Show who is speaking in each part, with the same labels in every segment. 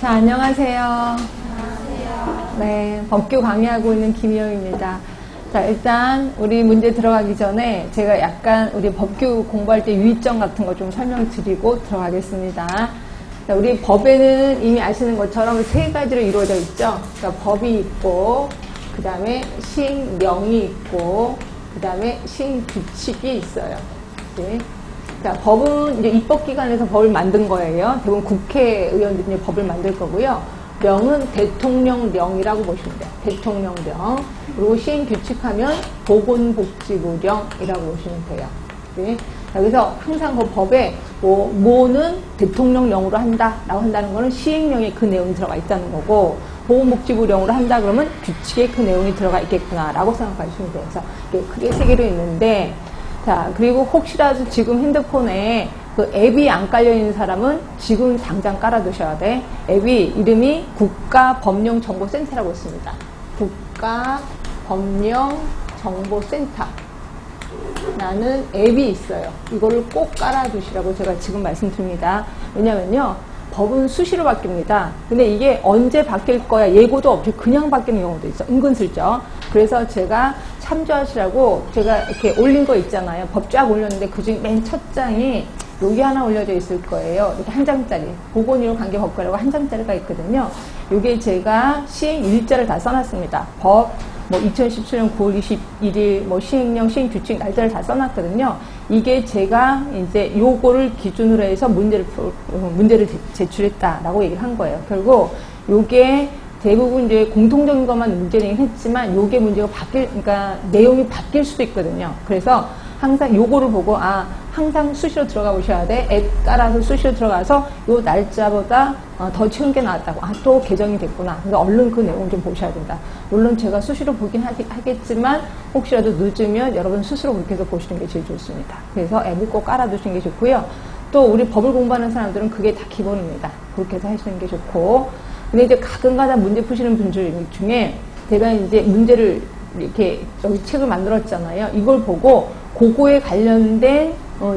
Speaker 1: 자, 안녕하세요. 네, 법규 강의하고 있는 김희영입니다. 자, 일단 우리 문제 들어가기 전에 제가 약간 우리 법규 공부할 때 유의점 같은 거 좀 설명드리고 들어가겠습니다. 자, 우리 법에는 이미 아시는 것처럼 세 가지로 이루어져 있죠. 그러니까 법이 있고, 그 다음에 시행령이 있고, 그 다음에 시행규칙이 있어요. 네. 자, 법은 이제 입법기관에서 법을 만든 거예요. 대부분 국회의원들이 이제 법을 만들 거고요. 명은 대통령령이라고 보시면 돼요. 대통령령. 그리고 시행규칙하면 보건복지부령이라고 보시면 돼요. 네. 자, 그래서 항상 그 법에 뭐는 대통령령으로 한다라고 한다는 거는 시행령에 그 내용이 들어가 있다는 거고, 보건복지부령으로 한다 그러면 규칙에 그 내용이 들어가 있겠구나라고 생각하시면 돼요. 그래서 이게 크게 세 개로 있는데, 자, 그리고 혹시라도 지금 핸드폰에 그 앱이 안 깔려있는 사람은 지금 당장 깔아두셔야 돼. 앱이 이름이 국가법령정보센터라고 있습니다. 국가법령정보센터 라는 앱이 있어요. 이거를 꼭 깔아두시라고 제가 지금 말씀드립니다. 왜냐면요, 법은 수시로 바뀝니다. 근데 이게 언제 바뀔 거야 예고도 없이 그냥 바뀌는 경우도 있어. 은근슬쩍. 그래서 제가 참조하시라고 제가 이렇게 올린 거 있잖아요. 법 쫙 올렸는데 그중에 맨 첫 장이 여기 하나 올려져 있을 거예요. 이렇게 한 장짜리. 보건의료 관계법규라고 한 장짜리가 있거든요. 이게 제가 시행 일자를 다 써놨습니다. 법, 2017년 9월 21일, 시행령, 시행규칙 날짜를 다 써놨거든요. 이게 제가 이제 요거를 기준으로 해서 문제를 제출했다라고 얘기를 한 거예요. 결국 요게 대부분 이제 공통적인 것만 문제는 했지만 요게 문제가 그러니까 내용이 바뀔 수도 있거든요. 그래서 항상 요거를 보고, 항상 수시로 들어가 보셔야 돼. 앱 깔아서 수시로 들어가서 요 날짜보다 더 쉬운 게 나왔다고. 또 개정이 됐구나. 그래서 얼른 그 내용 좀 보셔야 된다. 물론 제가 수시로 보긴 하겠지만 혹시라도 늦으면 여러분 스스로 그렇게 해서 보시는 게 제일 좋습니다. 그래서 앱을 꼭 깔아두시는 게 좋고요. 또 우리 법을 공부하는 사람들은 그게 다 기본입니다. 그렇게 해서 하시는 게 좋고. 근데 이제 가끔가다 문제 푸시는 분들 중에 제가 이제 문제를 이렇게 여기 책을 만들었잖아요. 이걸 보고 그거에 관련된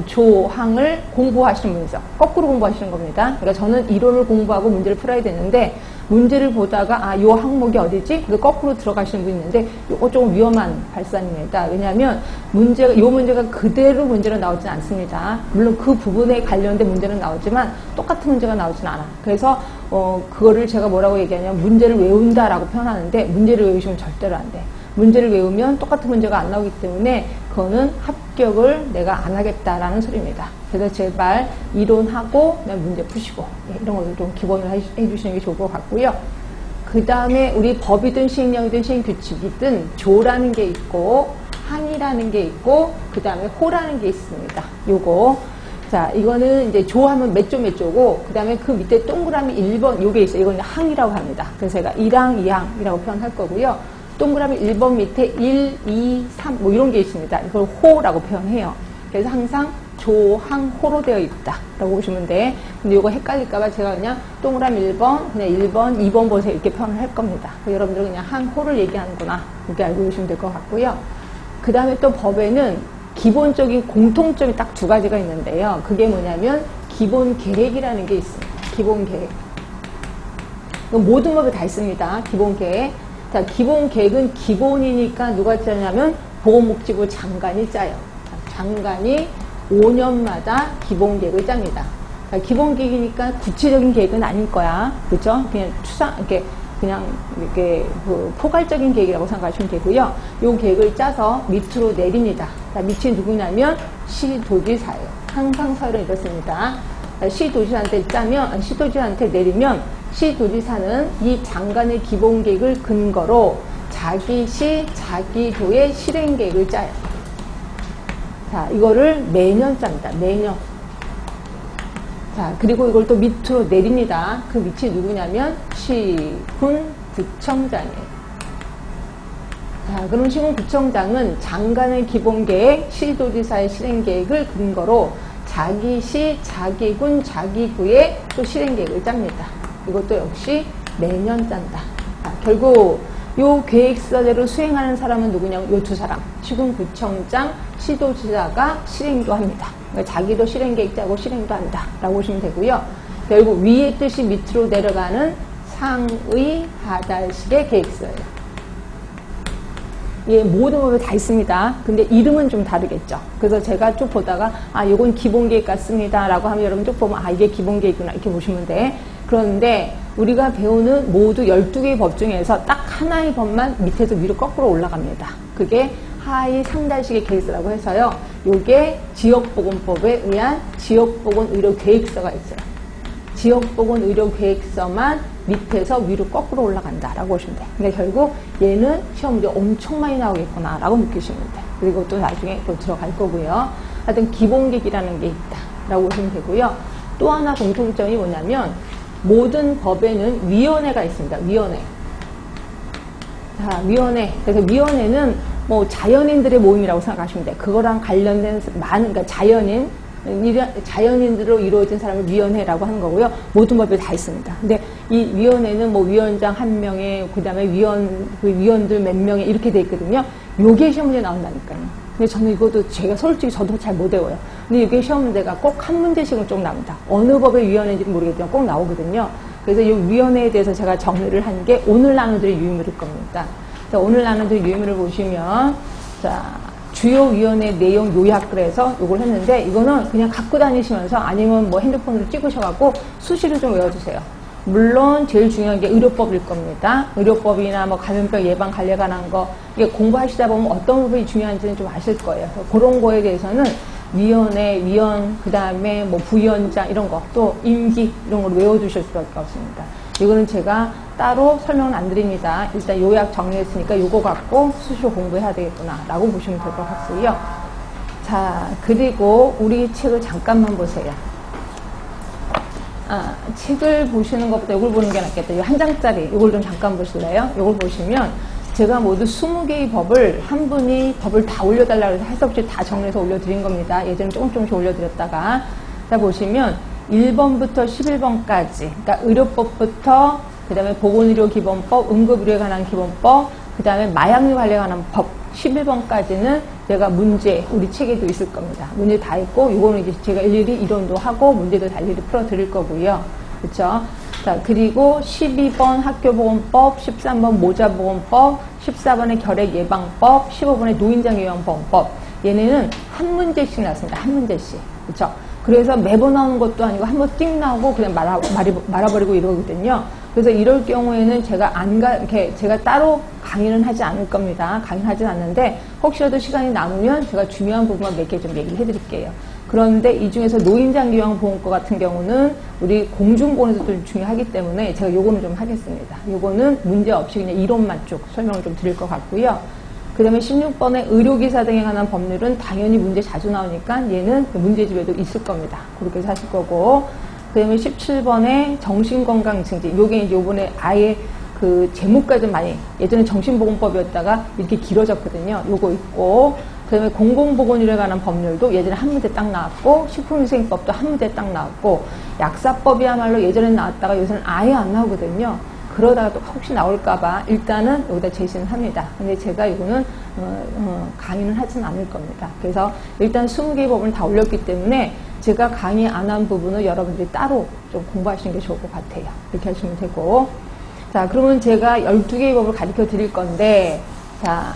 Speaker 1: 조항을 공부하시는 분이 있어요. 거꾸로 공부하시는 겁니다. 그러니까 저는 이론을 공부하고 문제를 풀어야 되는데 문제를 보다가 요 항목이 어디지? 그래서 거꾸로 들어가시는 분이 있는데 이거 조금 위험한 발상입니다. 왜냐하면 요 문제가 그대로 문제로 나오진 않습니다. 물론 그 부분에 관련된 문제는 나오지만 똑같은 문제가 나오진 않아. 그래서 그거를 제가 뭐라고 얘기하냐면 문제를 외운다라고 표현하는데 문제를 외우시면 절대로 안 돼. 문제를 외우면 똑같은 문제가 안 나오기 때문에 그거는 합격을 내가 안 하겠다라는 소리입니다. 그래서 제발 이론하고 그냥 문제 푸시고 이런 것도 좀 기본을 해주시는 게 좋을 것 같고요. 그 다음에 우리 법이든 시행령이든 시행규칙이든 조라는 게 있고 항이라는 게 있고 그 다음에 호라는 게 있습니다. 요거 자 이거는 이제 조하면 몇 조고 그 다음에 그 밑에 동그라미 1번 요게 있어요. 이건 항이라고 합니다. 그래서 제가 1항, 2항이라고 표현할 거고요. 동그라미 1번 밑에 1, 2, 3 이런 게 있습니다. 이걸 호라고 표현해요. 그래서 항상 조항호로 되어 있다 라고 보시면 돼. 근데 이거 헷갈릴까봐 제가 그냥 동그라미 1번, 그냥 1번, 2번 보세요 이렇게 표현을 할 겁니다. 여러분들은 그냥 항호를 얘기하는구나 이렇게 알고 계시면 될 것 같고요. 그 다음에 또 법에는 기본적인 공통점이 딱 두 가지가 있는데요. 그게 뭐냐면 기본 계획이라는 게 있습니다. 기본 계획. 모든 법에 다 있습니다. 기본 계획. 자, 기본 계획은 기본이니까 누가 짜냐면 보건복지부 장관이 짜요. 자, 장관이 5년마다 기본 계획을 짭니다. 자, 기본 계획이니까 구체적인 계획은 아닐 거야. 그죠? 그냥 그냥 이렇게 포괄적인 계획이라고 생각하시면 되고요. 이 계획을 짜서 밑으로 내립니다. 자, 밑이 누구냐면 시도지사예요. 항상 서열은 이렇습니다. 자, 시도지사한테 내리면 시도지사는 이 장관의 기본 계획을 근거로 자기 시, 자기 도의 실행 계획을 짜요. 자, 이거를 매년 짭니다. 매년. 자, 그리고 이걸 또 밑으로 내립니다. 그 밑이 누구냐면 시군 구청장이에요. 자, 그럼 시군 구청장은 장관의 기본 계획, 시도지사의 실행 계획을 근거로 자기 시, 자기 군, 자기 구의 또 실행 계획을 짭니다. 이것도 역시 매년 짠다. 자, 결국 요 계획서대로 수행하는 사람은 누구냐면 요 두 사람. 시군구청장, 시도지사가 실행도 합니다. 그러니까 자기도 실행 계획 짜고 실행도 한다. 라고 보시면 되고요. 결국 위의 뜻이 밑으로 내려가는 상의 하달식의 계획서예요. 예, 모든 법에 다 있습니다. 근데 이름은 좀 다르겠죠. 그래서 제가 쭉 보다가 이건 기본 계획 같습니다 라고 하면 여러분 쭉 보면 이게 기본 계획이구나 이렇게 보시면 돼. 그런데 우리가 배우는 모두 12개의 법 중에서 딱 하나의 법만 밑에서 위로 거꾸로 올라갑니다. 그게 하의 상달식의 계획서라고 해서요. 요게 지역보건법에 의한 지역보건의료계획서가 있어요. 지역보건의료계획서만 밑에서 위로 거꾸로 올라간다라고 보시면 돼요. 그러니까 결국 얘는 시험 문제 엄청 많이 나오겠구나 라고 느끼시면 돼요. 그리고 또 나중에 또 들어갈 거고요. 하여튼 기본계획이라는 게 있다라고 보시면 되고요. 또 하나 공통점이 뭐냐면 모든 법에는 위원회가 있습니다. 위원회. 자, 위원회. 그래서 위원회는 뭐 자연인들의 모임이라고 생각하시면 돼요. 그거랑 관련된 많은, 그러니까 자연인들로 이루어진 사람을 위원회라고 하는 거고요. 모든 법에 다 있습니다. 근데 이 위원회는 뭐 위원장 한 명에, 그 다음에 위원들 몇 명에 이렇게 돼 있거든요. 요게 시험 문제 나온다니까요. 근데 저는 이것도 제가 솔직히 저도 잘 못 외워요. 근데 이게 시험 문제가 꼭 한 문제씩은 쭉 나옵니다. 어느 법의 위원회인지는 모르겠지만 꼭 나오거든요. 그래서 이 위원회에 대해서 제가 정리를 한 게 오늘 나눠드릴 유의물일 겁니다. 자, 오늘 나눠드릴 유의물을 보시면, 자, 주요 위원회 내용 요약을 해서 이걸 했는데, 이거는 그냥 갖고 다니시면서 아니면 뭐 핸드폰으로 찍으셔갖고 수시로 좀 외워주세요. 물론 제일 중요한 게 의료법일 겁니다. 의료법이나 뭐 감염병 예방 관리에 관한 거, 이게 공부하시다 보면 어떤 부분이 중요한지는 좀 아실 거예요. 그런 거에 대해서는 위원회, 위원, 그 다음에 뭐 부위원장 이런 거, 또 임기 이런 걸 외워두실 수밖에 없습니다. 이거는 제가 따로 설명은 안 드립니다. 일단 요약 정리했으니까 요거 갖고 수시로 공부해야 되겠구나 라고 보시면 될 것 같고요. 자, 그리고 우리 책을 잠깐만 보세요. 책을 보시는 것보다 이걸 보는 게 낫겠다. 이 한 장짜리 이걸 좀 잠깐 보실래요? 이걸 보시면 제가 모두 20개의 법을 한 분이 법을 다 올려달라고 해서 할 수 없이 다 정리해서 올려드린 겁니다. 예전에 조금씩 올려드렸다가, 자 보시면 1번부터 11번까지, 그러니까 의료법부터 그 다음에 보건의료기본법, 응급의료에 관한 기본법, 그 다음에 마약류 관리에 관한 법 11번까지는 제가 문제, 우리 책에도 있을 겁니다. 문제 다 있고, 이거는 이제 제가 일일이 이론도 하고, 문제도 다 일일이 풀어드릴 거고요. 그쵸? 자, 그리고 12번 학교보건법, 13번 모자보건법, 14번의 결핵예방법, 15번의 노인장요양보건법. 얘네는 한 문제씩 나왔습니다. 한 문제씩. 그쵸? 그래서 매번 나오는 것도 아니고 한 번 띵 나오고 그냥 말아버리고 이러거든요. 그래서 이럴 경우에는 제가 이렇게 제가 따로 강의는 하지 않을 겁니다. 강의는 하진 않는데 혹시라도 시간이 남으면 제가 중요한 부분만 몇 개 좀 얘기를 해드릴게요. 그런데 이 중에서 노인장 요양보험과 같은 경우는 우리 공중보건에서 좀 중요하기 때문에 제가 요거는 좀 하겠습니다. 요거는 문제 없이 그냥 이론만 쭉 설명을 좀 드릴 것 같고요. 그 다음에 16번의 의료기사 등에 관한 법률은 당연히 문제 자주 나오니까 얘는 문제집에도 있을 겁니다. 그렇게 사실 거고. 그 다음에 17번의 정신건강증진. 요게 이제 요번에 아예 그 제목까지 많이, 예전에 정신보건법이었다가 이렇게 길어졌거든요. 요거 있고. 그 다음에 공공보건의료에 관한 법률도 예전에 한 문제 딱 나왔고, 식품위생법도 한 문제 딱 나왔고, 약사법이야말로 예전에 나왔다가 요새는 아예 안 나오거든요. 그러다가 또 혹시 나올까봐 일단은 여기다 제시는 합니다. 근데 제가 이거는 강의는 하진 않을 겁니다. 그래서 일단 20개의 법을 다 올렸기 때문에 제가 강의 안 한 부분은 여러분들이 따로 좀 공부하시는 게 좋을 것 같아요. 이렇게 하시면 되고. 자, 그러면 제가 12개의 법을 가르쳐 드릴 건데, 자,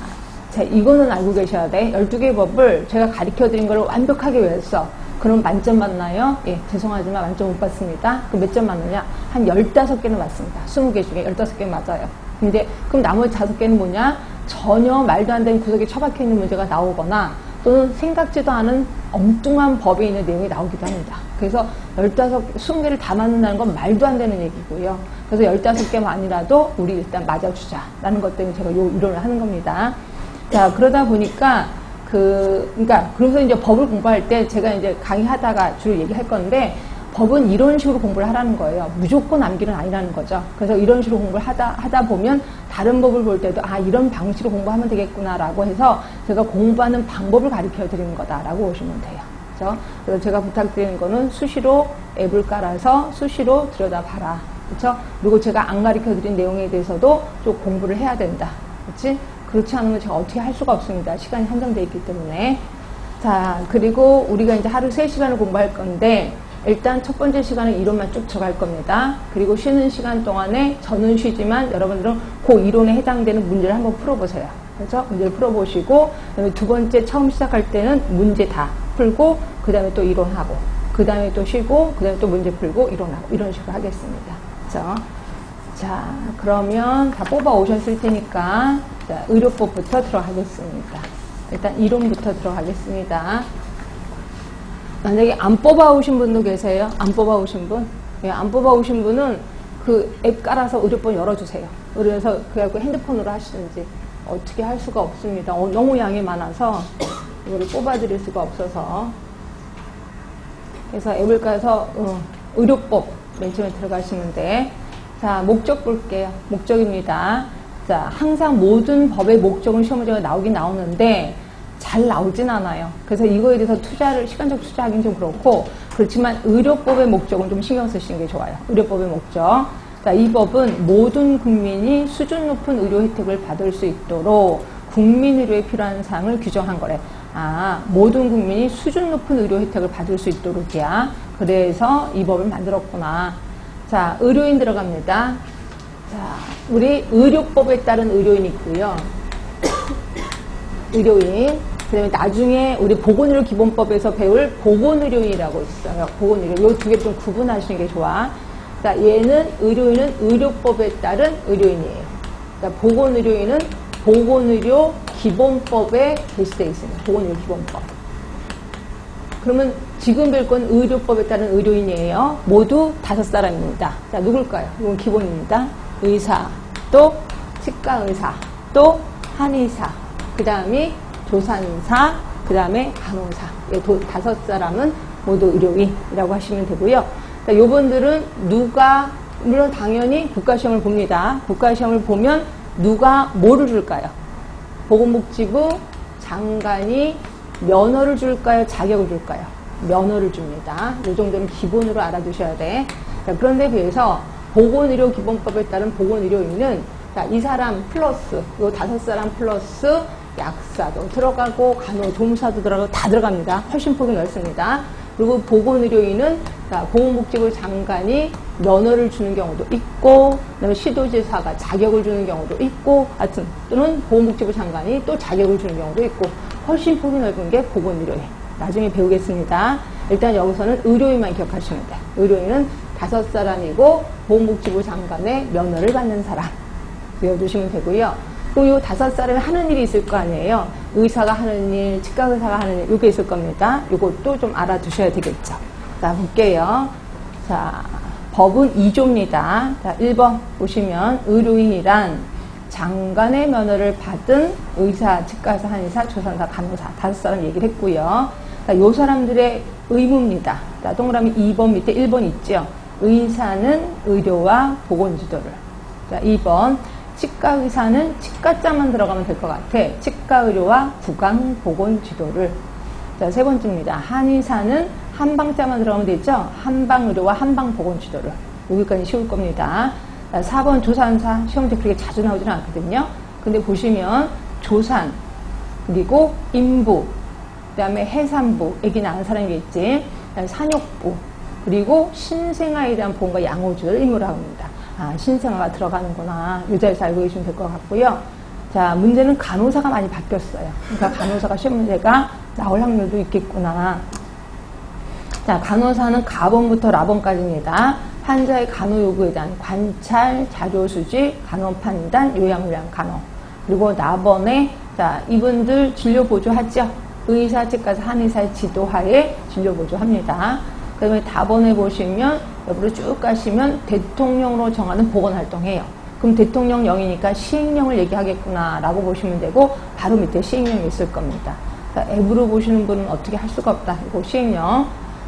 Speaker 1: 이거는 알고 계셔야 돼. 12개의 법을 제가 가르쳐 드린 걸 완벽하게 외웠어. 그럼 만점 받나요? 예, 죄송하지만 만점 못 받습니다. 그럼 몇 점 맞느냐? 한 15개는 맞습니다. 20개 중에 15개 맞아요. 근데 그럼 나머지 5개는 뭐냐? 전혀 말도 안 되는 구석에 처박혀 있는 문제가 나오거나 또는 생각지도 않은 엉뚱한 법에 있는 내용이 나오기도 합니다. 그래서 20개를 다 맞는다는 건 말도 안 되는 얘기고요. 그래서 15개만 아니라도 우리 일단 맞아주자라는 것 때문에 제가 요 이론을 하는 겁니다. 자, 그러다 보니까 그래서 이제 법을 공부할 때 제가 이제 강의하다가 주로 얘기할 건데, 법은 이런 식으로 공부를 하라는 거예요. 무조건 암기는 아니라는 거죠. 그래서 이런 식으로 공부를 하다 보면 다른 법을 볼 때도 이런 방식으로 공부하면 되겠구나라고 해서 제가 공부하는 방법을 가르쳐 드리는 거다라고 보시면 돼요. 그렇죠? 그래서 제가 부탁드리는 거는 수시로 앱을 깔아서 수시로 들여다봐라. 그렇죠? 그리고 제가 안 가르쳐 드린 내용에 대해서도 좀 공부를 해야 된다. 그렇지? 그렇지 않으면 제가 어떻게 할 수가 없습니다. 시간이 한정되어 있기 때문에. 자, 그리고 우리가 이제 하루 3시간을 공부할 건데, 일단 첫 번째 시간은 이론만 쭉 들어갈 겁니다. 그리고 쉬는 시간 동안에 저는 쉬지만 여러분들은 그 이론에 해당되는 문제를 한번 풀어보세요. 그래서 문제를 풀어보시고 그다음에 두 번째 처음 시작할 때는 문제 다 풀고 그 다음에 또 이론하고 그 다음에 또 쉬고 그 다음에 또 문제 풀고 이론하고 이런 식으로 하겠습니다. 그래서 자 그러면 다 뽑아 오셨을 테니까 자, 의료법부터 들어가겠습니다. 일단 이론부터 들어가겠습니다. 만약에 안 뽑아 오신 분도 계세요? 안 뽑아 오신 분? 예, 안 뽑아 오신 분은 그 앱 깔아서 의료법 열어주세요. 그래서 그래갖고 핸드폰으로 하시든지 어떻게 할 수가 없습니다. 너무 양이 많아서 이거를 뽑아드릴 수가 없어서 그래서 앱을 까서 의료법 맨 처음에 들어가시는데 자 목적 볼게요. 목적입니다. 자 항상 모든 법의 목적은 시험 문제가 나오긴 나오는데 잘 나오진 않아요. 그래서 이거에 대해서 시간적 투자하기는 좀 그렇고 그렇지만 의료법의 목적은 좀 신경 쓰시는 게 좋아요. 의료법의 목적. 자, 이 법은 모든 국민이 수준 높은 의료 혜택을 받을 수 있도록 국민의료에 필요한 사항을 규정한 거래. 아, 모든 국민이 수준 높은 의료 혜택을 받을 수 있도록이야. 그래서 이 법을 만들었구나. 자, 의료인 들어갑니다. 자, 우리 의료법에 따른 의료인이 있고요. 의료인. 그 다음에 나중에 우리 보건의료 기본법에서 배울 보건의료인이라고 있어요. 보건의료. 이 두 개 좀 구분하시는 게 좋아. 자, 얘는 의료인은 의료법에 따른 의료인이에요. 자, 보건의료인은 보건의료 기본법에 게시되어 있습니다. 보건의료 기본법. 그러면 지금 뵐 건 의료법에 따른 의료인이에요. 모두 5사람입니다. 자, 누굴까요? 이건 기본입니다. 의사, 또 치과의사, 또 한의사, 그 다음이 조산사, 그 다음에 간호사. 이 5사람은 모두 의료인이라고 하시면 되고요. 자, 요분들은 물론 당연히 국가시험을 봅니다. 국가시험을 보면 누가 뭐를 줄까요? 보건복지부 장관이 면허를 줄까요? 자격을 줄까요? 면허를 줍니다. 이 정도는 기본으로 알아두셔야 돼. 자, 그런데 비해서 보건의료기본법에 따른 보건의료인은 자, 이 사람 플러스, 요 5사람 플러스 약사도 들어가고 간호조무사도 들어가고 다 들어갑니다. 훨씬 폭이 넓습니다. 그리고 보건의료인은 보건복지부 장관이 면허를 주는 경우도 있고 그다음에 시도지사가 자격을 주는 경우도 있고 하여튼 또는 보건복지부 장관이 또 자격을 주는 경우도 있고 훨씬 폭이 넓은 게 보건의료인. 나중에 배우겠습니다. 일단 여기서는 의료인만 기억하시면 돼요. 의료인은 5사람이고 보건복지부 장관의 면허를 받는 사람 외워두시면 되고요. 그리고 이 5사람이 하는 일이 있을 거 아니에요. 의사가 하는 일, 치과의사가 하는 일, 이게 있을 겁니다. 이것도 좀 알아두셔야 되겠죠. 자, 볼게요. 자, 법은 2조입니다. 자, 1번 보시면 의료인이란 장관의 면허를 받은 의사, 치과의사, 한의사, 조산사, 간호사 5사람 얘기를 했고요. 자, 이 사람들의 의무입니다. 자, 동그라미 2번 밑에 1번 있죠. 의사는 의료와 보건지도를. 자, 2번 치과의사는 치과자만 들어가면 될 것 같아. 치과의료와 구강보건지도를. 자, 3번째입니다. 한의사는 한방자만 들어가면 되죠. 한방의료와 한방보건지도를. 여기까지 쉬울 겁니다. 자, 4번 조산사. 시험 문제 그렇게 자주 나오지는 않거든요. 근데 보시면 조산, 그리고 인부, 그 다음에 해산부, 애기 낳은 사람이겠지. 그다음에 산욕부, 그리고 신생아에 대한 보험과 양호주를 의무로 합니다. 아, 신생아가 들어가는구나. 유자에서 알고 계시면 될 것 같고요. 자, 문제는 간호사가 많이 바뀌었어요. 그러니까 간호사가 시험 문제가 나올 확률도 있겠구나. 자, 간호사는 가번부터 라번까지입니다. 환자의 간호 요구에 대한 관찰, 자료 수집, 간호 판단, 요양을 위한 간호. 그리고 나번에 자, 이분들 진료 보조하죠. 의사, 치과의사, 한의사의 지도하에 진료 보조합니다. 그 다음에 다번에 보시면 옆으로 쭉 가시면 대통령으로 정하는 보건활동해요. 그럼 대통령령이니까 시행령을 얘기하겠구나 라고 보시면 되고 바로 밑에 시행령이 있을 겁니다. 자, 앱으로 보시는 분은 어떻게 할 수가 없다. 이거 시행령.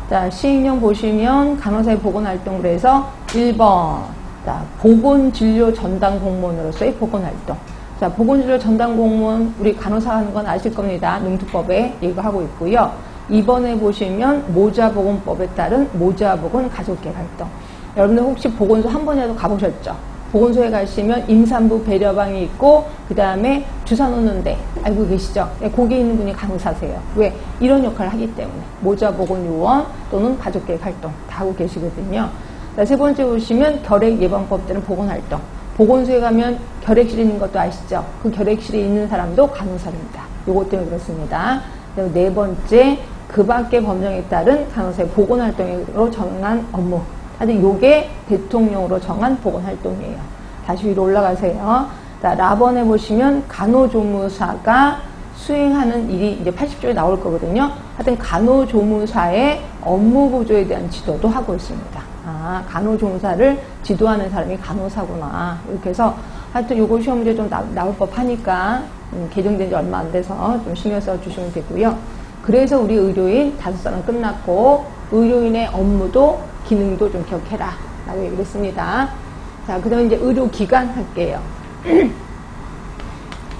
Speaker 1: 자, 시행령 보시면 간호사의 보건활동으로 해서 1번 자, 보건진료 전담 공무원으로서의 보건활동. 자, 보건진료 전담 공무원 우리 간호사 하는 건 아실 겁니다. 농투법에 얘기하고 있고요. 2번에 보시면 모자보건법에 따른 모자보건 가족계 활동. 여러분들 혹시 보건소 한 번이라도 가보셨죠? 보건소에 가시면 임산부 배려방이 있고 그 다음에 주사 놓는 데 알고 계시죠? 네, 거기 있는 분이 간호사세요. 왜? 이런 역할을 하기 때문에 모자보건요원 또는 가족계획 활동 다 하고 계시거든요. 자, 세 번째 보시면 결핵 예방법 때는 보건활동. 보건소에 가면 결핵실이 있는 것도 아시죠? 그 결핵실에 있는 사람도 간호사입니다. 요것 때문에 그렇습니다. 그리고 네 번째, 그 밖의 법령에 따른 간호사의 보건활동으로 정한 업무. 하여튼 요게 대통령으로 정한 보건활동이에요. 다시 위로 올라가세요. 자, 라번에 보시면 간호조무사가 수행하는 일이 이제 80조에 나올 거거든요. 하여튼 간호조무사의 업무 보조에 대한 지도도 하고 있습니다. 아, 간호조무사를 지도하는 사람이 간호사구나. 이렇게 해서 하여튼 요거 시험 문제 좀 나올 법 하니까 개정된 지 얼마 안 돼서 좀 신경 써 주시면 되고요. 그래서 우리 의료인 5살은 끝났고 의료인의 업무도 기능도 좀 기억해라 라고 얘기를 했습니다. 자, 그 다음에 이제 의료기관 할게요.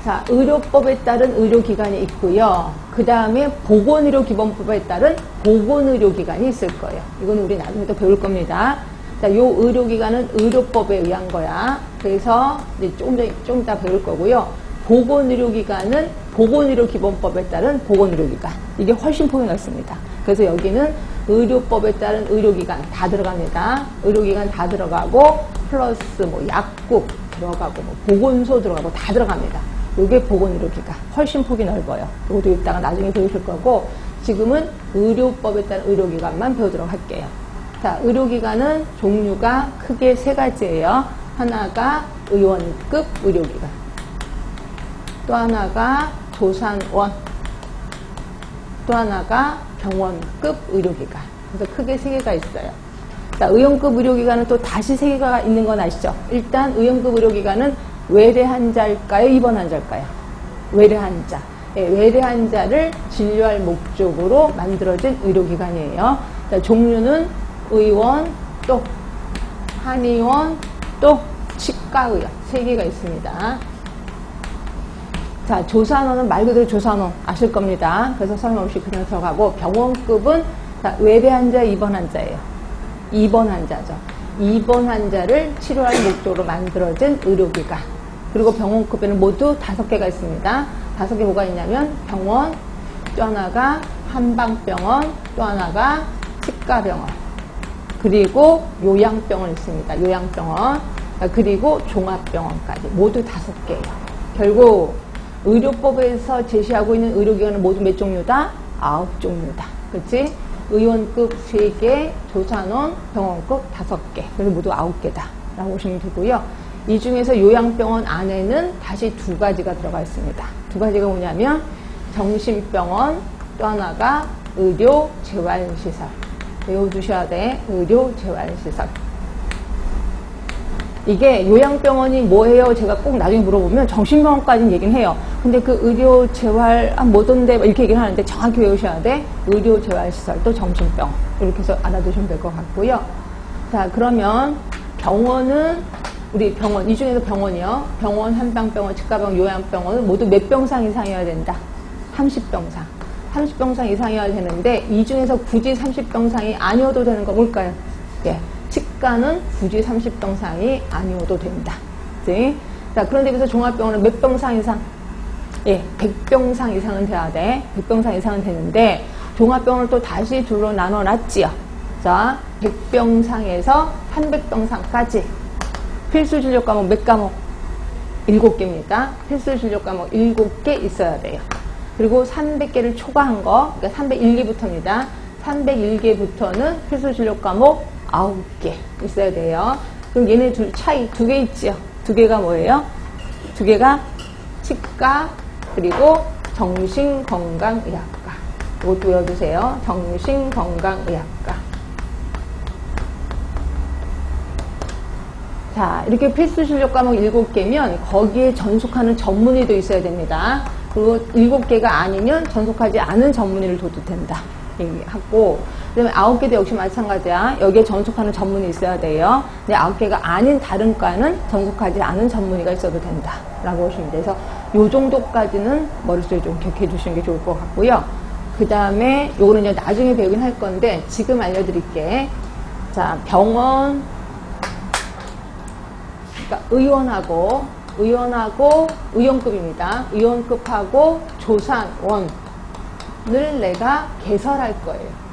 Speaker 1: 자, 의료법에 따른 의료기관이 있고요. 그 다음에 보건의료기본법에 따른 보건의료기관이 있을 거예요. 이건 우리 나중에 또 배울 겁니다. 자, 요 의료기관은 의료법에 의한 거야. 그래서 이제 좀 이따 배울 거고요. 보건의료기관은 보건의료기본법에 따른 보건의료기관. 이게 훨씬 폭이 넓습니다. 그래서 여기는 의료법에 따른 의료기관 다 들어갑니다. 의료기관 다 들어가고 플러스 뭐 약국 들어가고 뭐 보건소 들어가고 다 들어갑니다. 이게 보건의료기관. 훨씬 폭이 넓어요. 이것도 이따가 나중에 배우실 거고 지금은 의료법에 따른 의료기관만 배우도록 할게요. 자, 의료기관은 종류가 크게 3가지예요. 하나가 의원급 의료기관, 또 하나가 조산원, 또 하나가 병원급 의료기관. 그래서 크게 3개가 있어요. 자, 의원급 의료기관은 또 다시 3개가 있는 건 아시죠? 일단 의원급 의료기관은 외래 환자일까요? 입원 환자일까요? 외래 환자. 예, 외래 환자를 진료할 목적으로 만들어진 의료기관이에요. 자, 종류는 의원, 또 한의원, 또 치과의원 3개가 있습니다. 자, 조산원은 말 그대로 조산원 아실 겁니다. 그래서 설명 없이 그냥 들어가고 병원급은 자, 외래 환자, 입원 환자예요. 입원 환자죠. 입원 환자를 치료할 목적으로 만들어진 의료기관. 그리고 병원급에는 모두 5개가 있습니다. 5개 뭐가 있냐면 병원, 또 하나가 한방병원, 또 하나가 치과병원, 그리고 요양병원 있습니다. 요양병원, 그리고 종합병원까지 모두 5개예요. 결국 의료법에서 제시하고 있는 의료기관은 모두 몇 종류다? 9종류다. 그치? 의원급 3개, 조산원, 병원급 5개. 그래서 모두 9개다. 라고 보시면 되고요. 이 중에서 요양병원 안에는 다시 2가지가 들어가 있습니다. 2가지가 뭐냐면 정신병원, 또 하나가 의료재활시설. 외워두셔야 돼. 의료재활시설. 이게 요양병원이 뭐예요? 제가 꼭 나중에 물어보면 정신병원까지는 얘기는 해요. 근데 그 의료재활, 뭐던데 이렇게 얘기를 하는데 정확히 외우셔야 돼. 의료재활시설, 또 정신병원. 이렇게 해서 알아두시면 될 것 같고요. 자, 그러면 병원은 우리 병원, 이 중에서 병원이요. 병원, 한방병원, 치과병원, 요양병원은 모두 몇 병상 이상이어야 된다? 30병상. 30병상 이상이어야 되는데 이 중에서 굳이 30병상이 아니어도 되는 거 뭘까요? 예. 치과는 굳이 30병상이 아니어도 된다. 그치? 자, 그런데 비해서 종합병원은 몇 병상 이상? 예, 100병상 이상은 돼야 돼. 100병상 이상은 되는데 종합병원을 또 다시 둘로 나눠 놨지요. 자, 100병상에서 300병상까지 필수 진료 과목 몇 과목? 7개입니다. 필수 진료 과목 7개 있어야 돼요. 그리고 300개를 초과한 거, 그러니까 301개부터입니다. 301개부터는 필수 진료 과목 9개 있어야 돼요. 그럼 얘네 둘 차이 2개 있지요. 2개가 뭐예요? 2개가 치과 그리고 정신건강의학과. 이것도 외워두세요. 정신건강의학과. 자, 이렇게 필수 진료 과목 7개면 거기에 전속하는 전문의도 있어야 됩니다. 그리고 7개가 아니면 전속하지 않은 전문의를 둬도 된다. 얘기하고, 그 다음에 9개도 역시 마찬가지야. 여기에 전속하는 전문의 있어야 돼요. 근데 9개가 아닌 다른 과는 전속하지 않은 전문의가 있어도 된다. 라고 보시면 돼서 요 정도까지는 머릿속에 좀 기억해 주시는 게 좋을 것 같고요. 그 다음에 요거는 이제 나중에 배우긴 할 건데 지금 알려드릴게. 자, 병원, 그러니까 의원하고 의원급입니다. 의원급하고 조산원을 내가 개설할 거예요.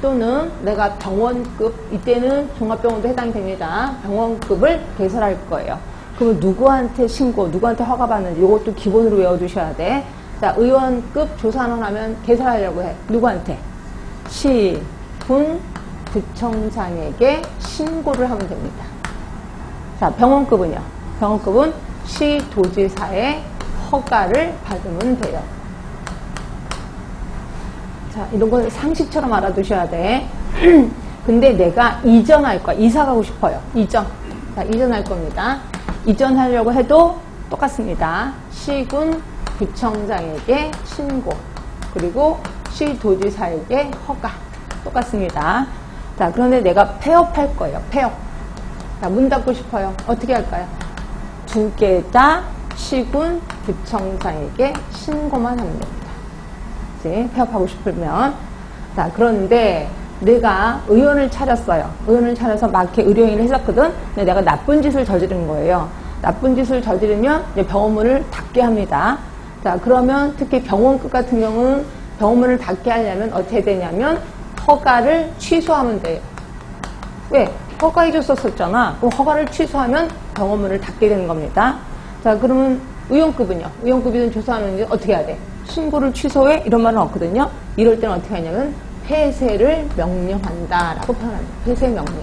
Speaker 1: 또는 내가 병원급, 이때는 종합병원도 해당이 됩니다. 병원급을 개설할 거예요. 그럼 누구한테 신고, 누구한테 허가받는지 이것도 기본으로 외워두셔야 돼. 자, 의원급 조산원 하면 개설하려고 해. 누구한테? 시, 군, 구청장에게 신고를 하면 됩니다. 자, 병원급은요? 병원급은 시도지사의 허가를 받으면 돼요. 자, 이런 건 상식처럼 알아두셔야 돼. 근데 내가 이전할 거야. 이사 가고 싶어요. 이전. 자, 이전할 겁니다. 이전하려고 해도 똑같습니다. 시군 구청장에게 신고, 그리고 시도지사에게 허가. 똑같습니다. 자, 그런데 내가 폐업할 거예요. 폐업. 자, 문 닫고 싶어요. 어떻게 할까요? 두 개 다 시군 구청장에게 신고만 하면 됩니다. 이제 폐업하고 싶으면. 자, 그런데 내가 의원을 차렸어요. 의원을 차려서 막 이렇게 의료행위를 했었거든. 근데 내가 나쁜 짓을 저지른 거예요. 나쁜 짓을 저지르면 이제 병원문을 닫게 합니다. 자, 그러면 특히 병원급 같은 경우는 병원문을 닫게 하려면 어떻게 되냐면 허가를 취소하면 돼요. 왜? 허가해줬었잖아. 그 허가를 취소하면 병원문을 닫게 되는 겁니다. 자, 그러면 의원급은요? 의원급이든 조사하는지 어떻게 해야 돼? 신고를 취소해? 이런 말은 없거든요. 이럴 때는 어떻게 하냐면 폐쇄를 명령한다라고 표현합니다. 폐쇄 명령.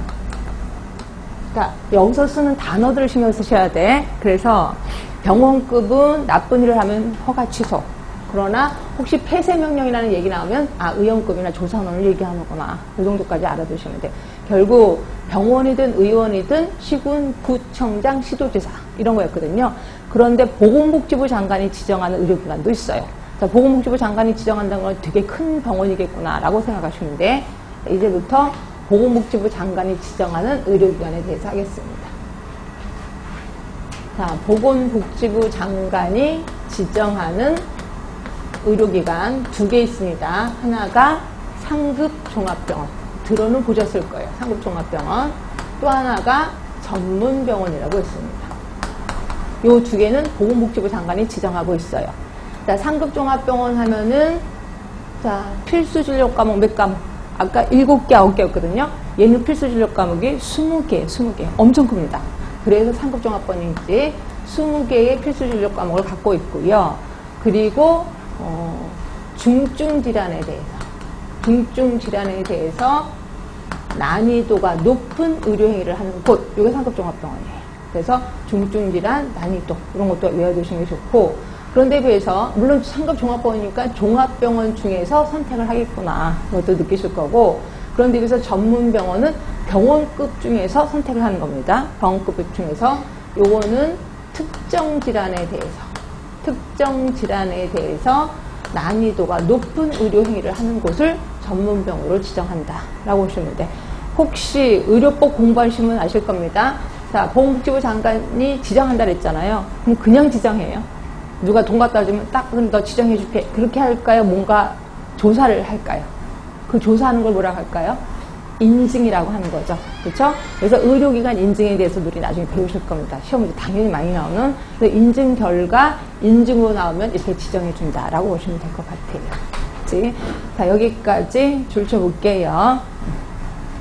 Speaker 1: 그러니까 여기서 쓰는 단어들을 신경 쓰셔야 돼. 그래서 병원급은 나쁜 일을 하면 허가 취소. 그러나 혹시 폐쇄 명령이라는 얘기 나오면 의원급이나 조산원을 얘기하는구나. 이 정도까지 알아두시면 돼. 결국 병원이든 의원이든 시군, 구청장, 시도지사 이런 거였거든요. 그런데 보건복지부 장관이 지정하는 의료기관도 있어요. 자, 보건복지부 장관이 지정한다는 건 되게 큰 병원이겠구나라고 생각하시면 돼. 이제부터 보건복지부 장관이 지정하는 의료기관에 대해서 하겠습니다. 자, 보건복지부 장관이 지정하는 의료기관 두 개 있습니다. 하나가 상급종합병원. 들어는 보셨을 거예요. 상급종합병원. 또 하나가 전문병원이라고 있습니다. 이 두 개는 보건복지부 장관이 지정하고 있어요. 자, 상급종합병원 하면은, 자, 필수진료 과목 몇 과목? 아까 7개, 9개였거든요. 얘는 필수진료 과목이 20개, 20개. 엄청 큽니다. 그래서 상급종합병원인지 20개의 필수진료 과목을 갖고 있고요. 그리고, 중증질환에 대해서 난이도가 높은 의료행위를 하는 곳, 이게 상급종합병원이에요. 그래서 중증질환, 난이도 이런 것도 외워두시는 게 좋고, 그런데 비해서 물론 상급종합병원이니까 종합병원 중에서 선택을 하겠구나 이것도 느끼실 거고, 그런데 비해서 전문병원은 병원급 중에서 선택을 하는 겁니다. 병원급 중에서 요거는 특정 질환에 대해서 난이도가 높은 의료행위를 하는 곳을 전문병으로 지정한다라고 보시면 돼. 혹시 의료법 공부하시면 아실 겁니다. 자, 보건복지부 장관이 지정한다 그랬잖아요. 그럼 그냥 지정해요. 누가 돈 갖다 주면 딱 그럼 너 지정해 줄게. 그렇게 할까요? 뭔가 조사를 할까요? 그 조사하는 걸 뭐라고 할까요? 인증이라고 하는 거죠. 그렇죠? 그래서 의료기관 인증에 대해서 우리 나중에 배우실 겁니다. 시험에 당연히 많이 나오는. 인증 결과 인증으로 나오면 이렇게 지정해 준다라고 보시면 될 것 같아요. 그치? 자, 여기까지 줄쳐 볼게요.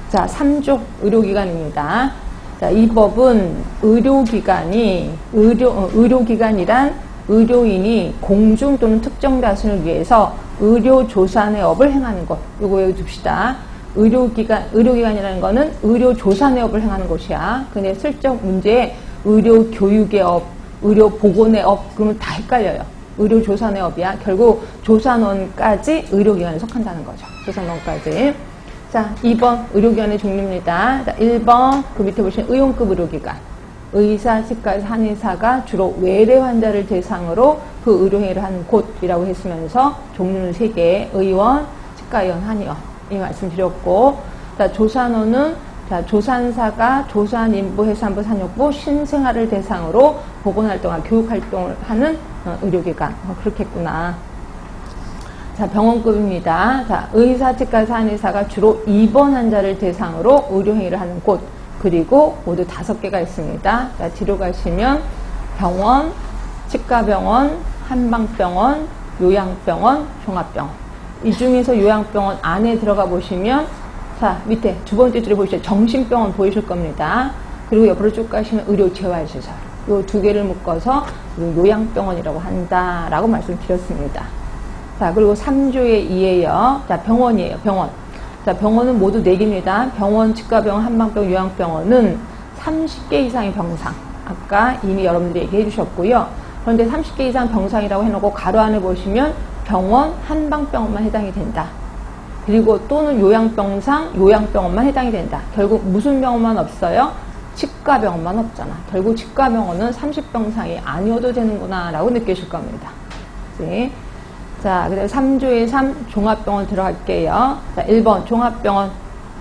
Speaker 1: 자, 3족 의료기관입니다. 자, 이 법은 의료기관이란 의료인이 공중 또는 특정 다수를 위해서 의료조사내업을 행하는 것. 이거 외워둡시다. 의료기관이라는 거는 의료조사내업을 행하는 곳이야. 근데 슬쩍 문제에 의료교육의 업, 의료보건의 업, 그러면 다 헷갈려요. 의료조사내업이야. 결국 조산원까지 의료기관에 속한다는 거죠. 조산원까지. 자, 2번 의료기관의 종류입니다. 자, 1번 그 밑에 보시면 의용급 의료기관. 의사, 치과의사, 한의사가 주로 외래 환자를 대상으로 그 의료행위를 하는 곳이라고 했으면서 종류는 3개, 의원, 치과의원, 한의원 이 말씀드렸고, 자, 조산원은 자, 조산사가 조산, 인부, 해산부, 산육부, 신생아를 대상으로 보건활동과 교육활동을 하는 의료기관. 그렇겠구나. 자, 병원급입니다. 자, 의사, 치과의사, 한의사가 주로 입원 환자를 대상으로 의료행위를 하는 곳. 그리고 모두 5개가 있습니다. 자, 뒤로 가시면 병원, 치과병원, 한방병원, 요양병원, 종합병원. 이 중에서 요양병원 안에 들어가 보시면 자, 밑에 두 번째 줄에 보시죠. 정신병원 보이실 겁니다. 그리고 옆으로 쭉 가시면 의료재활시설. 요 2개를 묶어서 요양병원이라고 한다라고 말씀드렸습니다. 자, 그리고 3조의 2에요. 자, 병원이에요. 병원. 자, 병원은 모두 4개입니다. 병원, 치과병원, 한방병원, 요양병원은 30개 이상의 병상. 아까 이미 여러분들이 얘기해 주셨고요. 그런데 30개 이상 병상이라고 해놓고 가로 안에 보시면 병원, 한방병원만 해당이 된다. 그리고 또는 요양병상, 요양병원만 해당이 된다. 결국 무슨 병원만 없어요? 치과병원만 없잖아. 결국 치과병원은 30병상이 아니어도 되는구나 라고 느끼실 겁니다. 네. 자, 그 다음에 3조의 3 종합병원 들어갈게요. 자, 1번 종합병원.